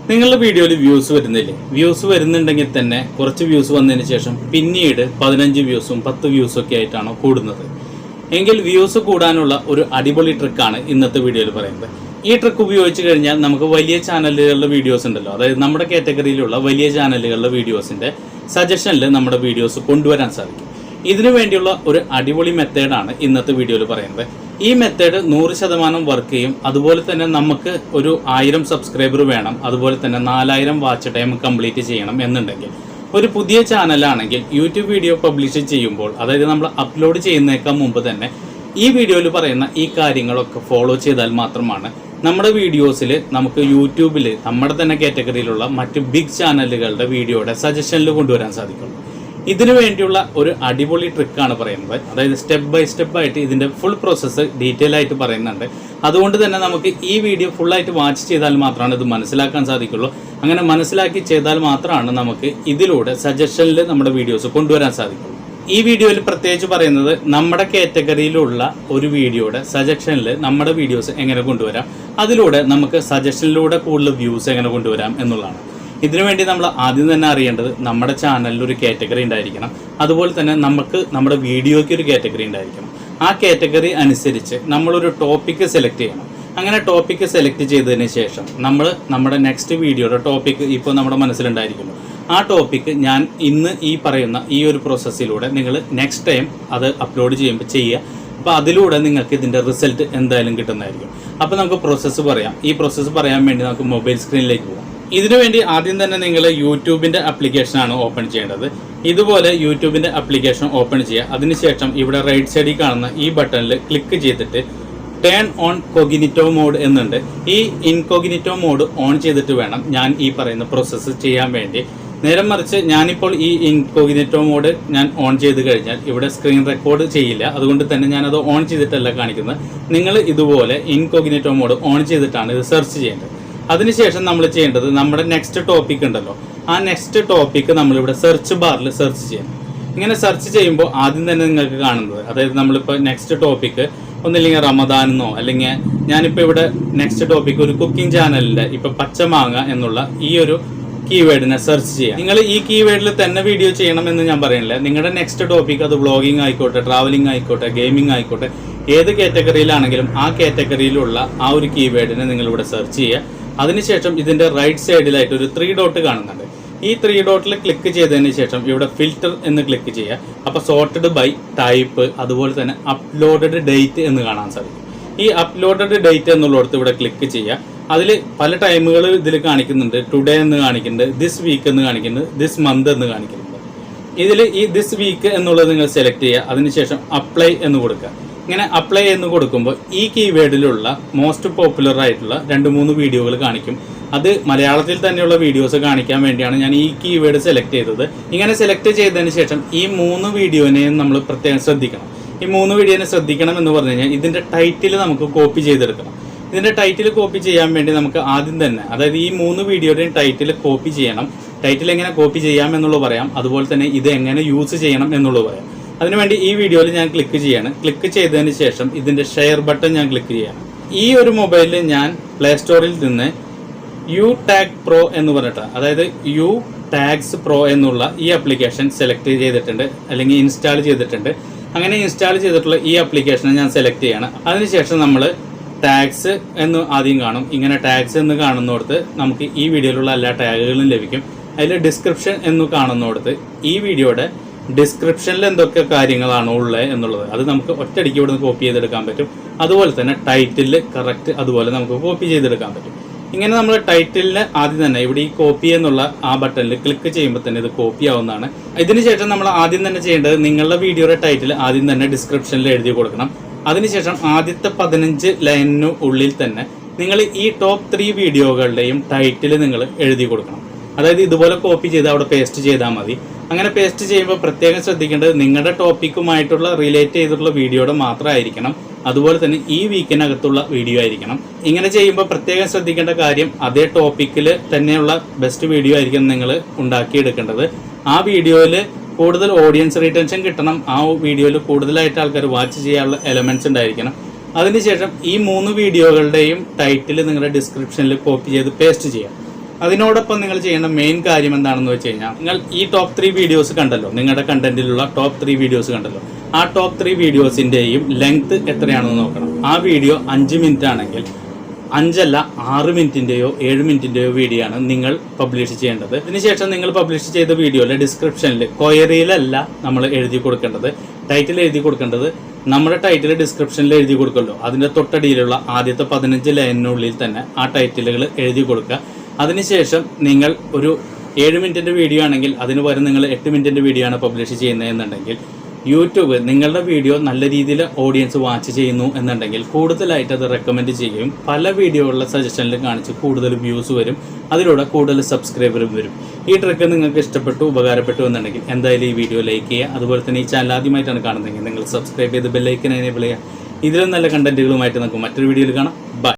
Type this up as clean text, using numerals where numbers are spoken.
നിങ്ങളുടെ വീഡിയോയിൽ വ്യൂസ് വരുന്നില്ലേ? വ്യൂസ് വരുന്നുണ്ടെങ്കിൽ തന്നെ കുറച്ച് വ്യൂസ് വന്നതിന് ശേഷം പിന്നീട് 15 വ്യൂസും 10 വ്യൂസും ഒക്കെ ആയിട്ടാണോ കൂടുന്നത്? എങ്കിൽ വ്യൂസ് കൂടാനുള്ള ഒരു അടിപൊളി ട്രിക്കാണ് ഇന്നത്തെ വീഡിയോയിൽ പറയുന്നത്. ഈ ട്രിക്ക് ഉപയോഗിച്ച് കഴിഞ്ഞാൽ നമുക്ക് വലിയ ചാനലുകളുടെ വീഡിയോസ് ഉണ്ടല്ലോ, അതായത് നമ്മുടെ കാറ്റഗറിയിലുള്ള വലിയ ചാനലുകളുടെ വീഡിയോസിന്റെ സജഷനിൽ നമ്മുടെ വീഡിയോസ് കൊണ്ടുവരാൻ സാധിക്കും. ഇതിനു വേണ്ടിയുള്ള ഒരു അടിപൊളി മെത്തേഡാണ് ഇന്നത്തെ വീഡിയോയിൽ പറയുന്നത്. ഈ മെത്തേഡ് 100% വർക്ക് ചെയ്യും. അതുപോലെ തന്നെ നമുക്ക് ഒരു 1000 സബ്സ്ക്രൈബർ വേണം, അതുപോലെ തന്നെ 4000 വാച്ച് ടൈം കംപ്ലീറ്റ് ചെയ്യണം എന്നുണ്ടെങ്കിൽ, ഒരു പുതിയ ചാനലാണെങ്കിൽ യൂട്യൂബ് വീഡിയോ പബ്ലിഷ് ചെയ്യുമ്പോൾ, അതായത് നമ്മൾ അപ്ലോഡ് ചെയ്യുന്നതിനേക്കാൾ മുമ്പ് തന്നെ ഈ വീഡിയോയിൽ പറയുന്ന ഈ കാര്യങ്ങളൊക്കെ ഫോളോ ചെയ്താൽ മാത്രമാണ് നമ്മുടെ വീഡിയോസിൽ നമുക്ക് യൂട്യൂബിൽ നമ്മുടെ തന്നെ കാറ്റഗറിയിലുള്ള മറ്റ് ബിഗ് ചാനലുകളുടെ വീഡിയോയുടെ സജഷനിൽ കൊണ്ടുവരാൻ സാധിക്കുള്ളൂ. ഇതിനു വേണ്ടിയുള്ള ഒരു അടിപൊളി ട്രിക്കാണ് പറയുന്നത്. അതായത് സ്റ്റെപ്പ് ബൈ സ്റ്റെപ്പ് ആയിട്ട് ഇതിൻ്റെ ഫുൾ പ്രോസസ്സ് ഡീറ്റെയിൽ ആയിട്ട് പറയുന്നുണ്ട്. അതുകൊണ്ട് തന്നെ നമുക്ക് ഈ വീഡിയോ ഫുള്ളായിട്ട് വാച്ച് ചെയ്താൽ മാത്രമാണ് ഇത് മനസ്സിലാക്കാൻ സാധിക്കുള്ളൂ. അങ്ങനെ മനസ്സിലാക്കി ചെയ്താൽ മാത്രമാണ് നമുക്ക് ഇതിലൂടെ സജഷനിൽ നമ്മുടെ വീഡിയോസ് കൊണ്ടുവരാൻ സാധിക്കുള്ളൂ. ഈ വീഡിയോയിൽ പ്രത്യേകിച്ച് പറയുന്നത് നമ്മുടെ കാറ്റഗറിയിലുള്ള ഒരു വീഡിയോയുടെ സജഷനിൽ നമ്മുടെ വീഡിയോസ് എങ്ങനെ കൊണ്ടുവരാം, അതിലൂടെ നമുക്ക് സജഷനിലൂടെ കൂടുതൽ വ്യൂസ് എങ്ങനെ കൊണ്ടുവരാം എന്നുള്ളതാണ്. ഇതിനുവേണ്ടി നമ്മൾ ആദ്യം തന്നെ അറിയേണ്ടത് നമ്മുടെ ചാനലിൽ ഒരു കാറ്റഗറി ഉണ്ടായിരിക്കണം. അതുപോലെ തന്നെ നമുക്ക് നമ്മുടെ വീഡിയോയ്ക്ക് ഒരു കാറ്റഗറി ഉണ്ടായിരിക്കണം. ആ കാറ്റഗറി അനുസരിച്ച് നമ്മളൊരു ടോപ്പിക്ക് സെലക്ട് ചെയ്യണം. അങ്ങനെ ടോപ്പിക്ക് സെലക്ട് ചെയ്തതിന് ശേഷം നമ്മൾ നമ്മുടെ നെക്സ്റ്റ് വീഡിയോയുടെ ടോപ്പിക്ക് ഇപ്പോൾ നമ്മുടെ മനസ്സിലുണ്ടായിരിക്കുന്നു. ആ ടോപ്പിക്ക് ഞാൻ ഇന്ന് ഈ പറയുന്ന ഈ ഒരു പ്രോസസ്സിലൂടെ നിങ്ങൾ നെക്സ്റ്റ് ടൈം അത് അപ്ലോഡ് ചെയ്യുമ്പോൾ ചെയ്യുക. അപ്പോൾ അതിലൂടെ നിങ്ങൾക്ക് ഇതിൻ്റെ റിസൾട്ട് എന്തായാലും കിട്ടുന്നതായിരിക്കും. അപ്പോൾ നമുക്ക് പ്രോസസ്സ് പറയാം. ഈ പ്രോസസ്സ് പറയാൻ വേണ്ടി നമുക്ക് മൊബൈൽ സ്ക്രീനിലേക്ക് പോകാം. ഇതിനുവേണ്ടി ആദ്യം തന്നെ നിങ്ങൾ യൂട്യൂബിൻ്റെ ആപ്ലിക്കേഷനാണ് ഓപ്പൺ ചെയ്യേണ്ടത്. ഇതുപോലെ യൂട്യൂബിൻ്റെ ആപ്ലിക്കേഷൻ ഓപ്പൺ ചെയ്യുക. അതിനുശേഷം ഇവിടെ റൈറ്റ് സൈഡിൽ കാണുന്ന ഈ ബട്ടണിൽ ക്ലിക്ക് ചെയ്തിട്ട് ടേൺ ഓൺ കൊഗ്നിറ്റോ മോഡ് എന്നുണ്ട്. ഈ ഇൻകൊഗ്നിറ്റോ മോഡ് ഓൺ ചെയ്തിട്ട് വേണം ഞാൻ ഈ പറയുന്ന പ്രോസസ്സ് ചെയ്യാൻ വേണ്ടി. നേരെ മറിച്ച് ഞാനിപ്പോൾ ഈ ഇൻകൊഗ്നിറ്റോ മോഡ് ഞാൻ ഓൺ ചെയ്ത് കഴിഞ്ഞാൽ ഇവിടെ സ്ക്രീൻ റെക്കോർഡ് ചെയ്യില്ല. അതുകൊണ്ട് തന്നെ ഞാനത് ഓൺ ചെയ്തിട്ടല്ല കാണിക്കുന്നത്. നിങ്ങൾ ഇതുപോലെ ഇൻകൊഗ്നിറ്റോ മോഡ് ഓൺ ചെയ്തിട്ടാണ് ഇത് സെർച്ച് ചെയ്യേണ്ടത്. അതിനുശേഷം നമ്മൾ ചെയ്യേണ്ടത് നമ്മുടെ നെക്സ്റ്റ് ടോപ്പിക് ഉണ്ടല്ലോ, ആ നെക്സ്റ്റ് ടോപ്പിക്ക് നമ്മളിവിടെ സെർച്ച് ബാറിൽ സെർച്ച് ചെയ്യണം. ഇങ്ങനെ സെർച്ച് ചെയ്യുമ്പോൾ ആദ്യം തന്നെ നിങ്ങൾക്ക് കാണുന്നത്, അതായത് നമ്മളിപ്പോൾ നെക്സ്റ്റ് ടോപ്പിക്ക് ഒന്നില്ലെങ്കിൽ റമദാനെന്നോ, അല്ലെങ്കിൽ ഞാനിപ്പോൾ ഇവിടെ നെക്സ്റ്റ് ടോപ്പിക്ക് ഒരു കുക്കിംഗ് ചാനലിൻ്റെ ഇപ്പോൾ പച്ചമാങ്ങ എന്നുള്ള ഈ ഒരു കീവേഡിനെ സെർച്ച് ചെയ്യാം. നിങ്ങൾ ഈ കീവേഡിൽ തന്നെ വീഡിയോ ചെയ്യണം എന്ന് ഞാൻ പറയുന്നില്ല. നിങ്ങളുടെ നെക്സ്റ്റ് ടോപ്പിക് അത് വ്ളോഗിങ് ആയിക്കോട്ടെ, ട്രാവലിംഗ് ആയിക്കോട്ടെ, ഗെയിമിംഗ് ആയിക്കോട്ടെ, ഏത് കാറ്റഗറിയിലാണെങ്കിലും ആ കാറ്റഗറിയിലുള്ള ആ ഒരു കീവേഡിനെ നിങ്ങളിവിടെ സെർച്ച് ചെയ്യുക. അതിനുശേഷം ഇതിൻ്റെ റൈറ്റ് സൈഡിലായിട്ട് ഒരു 3 ഡോട്ട് കാണുന്നുണ്ട്. ഈ 3 ഡോട്ടിൽ ക്ലിക്ക് ചെയ്തതിന് ശേഷം ഇവിടെ ഫിൽറ്റർ എന്ന് ക്ലിക്ക് ചെയ്യുക. അപ്പോൾ സോർട്ടഡ് ബൈ ടൈപ്പ്, അതുപോലെ തന്നെ അപ്ലോഡഡ് ഡേറ്റ് എന്ന് കാണാൻ സാധിക്കും. ഈ അപ്ലോഡഡ് ഡേറ്റ് എന്നുള്ളിടത്ത് ഇവിടെ ക്ലിക്ക് ചെയ്യുക. അതിൽ പല ടൈമുകൾ ഇതിൽ കാണിക്കുന്നുണ്ട്. ടുഡേ എന്ന് കാണിക്കുന്നുണ്ട്, ദിസ് വീക്ക് എന്ന് കാണിക്കുന്നുണ്ട്, ദിസ് മന്ത് എന്ന് കാണിക്കുന്നുണ്ട്. ഇതിൽ ഈ ദിസ് വീക്ക് എന്നുള്ളത് നിങ്ങൾ സെലക്ട് ചെയ്യുക. അതിനുശേഷം അപ്ലൈ എന്ന് കൊടുക്കുക. ഇങ്ങനെ അപ്ലൈ എന്ന് കൊടുക്കുമ്പോൾ ഈ കീവേഡിലുള്ള മോസ്റ്റ് പോപ്പുലർ ആയിട്ടുള്ള 2-3 വീഡിയോകൾ കാണിക്കും. അത് മലയാളത്തിൽ തന്നെയുള്ള വീഡിയോസ് കാണിക്കാൻ വേണ്ടിയാണ് ഞാൻ ഈ കീവേഡ് സെലക്ട് ചെയ്തത്. ഇങ്ങനെ സെലക്ട് ചെയ്തതിന് ശേഷം ഈ 3 വീഡിയോനെയും നമ്മൾ പ്രത്യേകം ശ്രദ്ധിക്കണം. ഈ 3 വീഡിയോനെ ശ്രദ്ധിക്കണം എന്ന് പറഞ്ഞു കഴിഞ്ഞാൽ ഇതിൻ്റെ ടൈറ്റിൽ നമുക്ക് കോപ്പി ചെയ്തെടുക്കണം. ഇതിൻ്റെ ടൈറ്റിൽ കോപ്പി ചെയ്യാൻ വേണ്ടി നമുക്ക് ആദ്യം തന്നെ, അതായത് ഈ 3 വീഡിയോയുടെയും ടൈറ്റിൽ കോപ്പി ചെയ്യണം. ടൈറ്റിൽ എങ്ങനെ കോപ്പി ചെയ്യാം എന്നുള്ളത് പറയാം. അതുപോലെ തന്നെ ഇത് എങ്ങനെ യൂസ് ചെയ്യണം എന്നുള്ളത് പറയാം. അതിനുവേണ്ടി ഈ വീഡിയോയിൽ ഞാൻ ക്ലിക്ക് ചെയ്യാണ്. ക്ലിക്ക് ചെയ്തതിന് ശേഷം ഇതിൻ്റെ ഷെയർ ബട്ടൺ ഞാൻ ക്ലിക്ക് ചെയ്യണം. ഈ ഒരു മൊബൈലിൽ ഞാൻ പ്ലേ സ്റ്റോറിൽ നിന്ന് യു ടാഗ് പ്രോ എന്ന് പറഞ്ഞിട്ട്, അതായത് യു ടാഗ്സ് പ്രോ എന്നുള്ള ഈ ആപ്ലിക്കേഷൻ സെലക്ട് ചെയ്തിട്ടുണ്ട്, അല്ലെങ്കിൽ ഇൻസ്റ്റാൾ ചെയ്തിട്ടുണ്ട്. അങ്ങനെ ഇൻസ്റ്റാൾ ചെയ്തിട്ടുള്ള ഈ ആപ്ലിക്കേഷനെ ഞാൻ സെലക്ട് ചെയ്യണം. അതിനുശേഷം നമ്മൾ ടാഗ്സ് എന്ന് ആദ്യം കാണും. ഇങ്ങനെ ടാഗ്സ് എന്ന് കാണുന്നിടത്ത് നമുക്ക് ഈ വീഡിയോയിലുള്ള എല്ലാ ടാഗുകളും ലഭിക്കും. അതിൽ ഡിസ്ക്രിപ്ഷൻ എന്ന് കാണുന്നിടത്ത് ഈ വീഡിയോയുടെ ഡിസ്ക്രിപ്ഷനിൽ എന്തൊക്കെ കാര്യങ്ങളാണോ ഉള്ളത് എന്നുള്ളത് അത് നമുക്ക് ഒറ്റയടിക്ക് ഇവിടെ നിന്ന് കോപ്പി ചെയ്തെടുക്കാൻ പറ്റും. അതുപോലെ തന്നെ ടൈറ്റിൽ കറക്റ്റ് അതുപോലെ നമുക്ക് കോപ്പി ചെയ്തെടുക്കാൻ പറ്റും. ഇങ്ങനെ നമ്മൾ ടൈറ്റിലിന് ആദ്യം തന്നെ ഇവിടെ ഈ കോപ്പി എന്നുള്ള ആ ബട്ടണിൽ ക്ലിക്ക് ചെയ്യുമ്പോൾ തന്നെ ഇത് കോപ്പി ആവുന്നതാണ്. ഇതിനുശേഷം നമ്മൾ ആദ്യം തന്നെ ചെയ്യേണ്ടത് നിങ്ങളുടെ വീഡിയോയുടെ ടൈറ്റിൽ ആദ്യം തന്നെ ഡിസ്ക്രിപ്ഷനിൽ എഴുതി കൊടുക്കണം. അതിനുശേഷം ആദ്യത്തെ 15 ലൈനിന് ഉള്ളിൽ തന്നെ നിങ്ങൾ ഈ ടോപ്പ് 3 വീഡിയോകളുടെയും ടൈറ്റിൽ നിങ്ങൾ എഴുതി കൊടുക്കണം. അതായത് ഇതുപോലെ കോപ്പി ചെയ്ത് അവിടെ പേസ്റ്റ് ചെയ്താൽ മതി. അങ്ങനെ പേസ്റ്റ് ചെയ്യുമ്പോൾ പ്രത്യേകം ശ്രദ്ധിക്കേണ്ടത് നിങ്ങളുടെ ടോപ്പിക്കുമായിട്ടുള്ള റിലേറ്റ് ചെയ്തിട്ടുള്ള വീഡിയോയുടെ മാത്രമായിരിക്കണം. അതുപോലെ തന്നെ ഈ വീക്കിനകത്തുള്ള വീഡിയോ ആയിരിക്കണം. ഇങ്ങനെ ചെയ്യുമ്പോൾ പ്രത്യേകം ശ്രദ്ധിക്കേണ്ട കാര്യം, അതേ ടോപ്പിക്കിൽ തന്നെയുള്ള ബെസ്റ്റ് വീഡിയോ ആയിരിക്കും നിങ്ങൾ ഉണ്ടാക്കിയെടുക്കേണ്ടത്. ആ വീഡിയോയിൽ കൂടുതൽ ഓഡിയൻസ് റിട്ടൻഷൻ കിട്ടണം. ആ വീഡിയോയിൽ കൂടുതലായിട്ട് ആൾക്കാർ വാച്ച് ചെയ്യാനുള്ള എലമെന്റ്സ് ഉണ്ടായിരിക്കണം. അതിനുശേഷം ഈ 3 വീഡിയോകളുടെയും ടൈറ്റിൽ നിങ്ങളുടെ ഡിസ്ക്രിപ്ഷനിൽ കോപ്പി ചെയ്ത് പേസ്റ്റ് ചെയ്യാം. അതിനോടൊപ്പം നിങ്ങൾ ചെയ്യേണ്ട മെയിൻ കാര്യം എന്താണെന്ന് വെച്ച് കഴിഞ്ഞാൽ, നിങ്ങൾ ഈ ടോപ്പ് 3 വീഡിയോസ് കണ്ടല്ലോ, നിങ്ങളുടെ കണ്ടന്റിലുള്ള ടോപ്പ് 3 വീഡിയോസ് കണ്ടല്ലോ, ആ ടോപ്പ് 3 വീഡിയോസിൻ്റെയും ലെങ്ത് എത്രയാണെന്ന് നോക്കണം. ആ വീഡിയോ 5 മിനിറ്റ് ആണെങ്കിൽ 5 അല്ല 6 മിനിറ്റിൻ്റെയോ 7 മിനിറ്റിൻ്റെയോ വീഡിയോ ആണ് നിങ്ങൾ പബ്ലിഷ് ചെയ്യേണ്ടത്. ഇതിനുശേഷം നിങ്ങൾ പബ്ലിഷ് ചെയ്ത വീഡിയോയിലെ ഡിസ്ക്രിപ്ഷനിൽ ക്വയറിയിലല്ല നമ്മൾ എഴുതി കൊടുക്കേണ്ടത്, ടൈറ്റിൽ എഴുതി കൊടുക്കേണ്ടത് നമ്മുടെ ടൈറ്റിൽ ഡിസ്ക്രിപ്ഷനിൽ എഴുതി കൊടുക്കുമല്ലോ, അതിൻ്റെ തൊട്ടടിയിലുള്ള ആദ്യത്തെ 15 ലൈനിനുള്ളിൽ തന്നെ ആ ടൈറ്റിലുകൾ എഴുതി കൊടുക്കുക. അതിനുശേഷം നിങ്ങൾ ഒരു 7 മിനിറ്റിൻ്റെ വീഡിയോ ആണെങ്കിൽ അതിന് പകരം നിങ്ങൾ 8 മിനിറ്റിൻ്റെ വീഡിയോ ആണ് പബ്ലിഷ് ചെയ്യുന്നതെന്നുണ്ടെങ്കിൽ യൂട്യൂബ് നിങ്ങളുടെ വീഡിയോ നല്ല രീതിയിൽ ഓഡിയൻസ് വാച്ച് ചെയ്യുന്നു എന്നുണ്ടെങ്കിൽ കൂടുതലായിട്ട് അത് റെക്കമെൻഡ് ചെയ്യുകയും പല വീഡിയോകളുടെ സജഷനിൽ കാണിച്ച് കൂടുതൽ വ്യൂസ് വരും, അതിലൂടെ കൂടുതൽ സബ്സ്ക്രൈബറും വരും. ഈ ട്രിക്ക് നിങ്ങൾക്ക് ഇഷ്ടപ്പെട്ടു, ഉപകാരപ്പെട്ടു എന്നുണ്ടെങ്കിൽ എന്തായാലും ഈ വീഡിയോ ലൈക്ക് ചെയ്യുക. അതുപോലെ തന്നെ ഈ ചാനൽ ആദ്യമായിട്ടാണ് കാണുന്നതെങ്കിൽ നിങ്ങൾ സബ്സ്ക്രൈബ് ചെയ്ത് ബെല്ലൈക്കൻ എനേബിൾ ചെയ്യുക. ഇതിലും നല്ല കണ്ടന്റുകളുമായിട്ട് നമുക്ക് മറ്റൊരു വീഡിയോയിൽ കാണാം.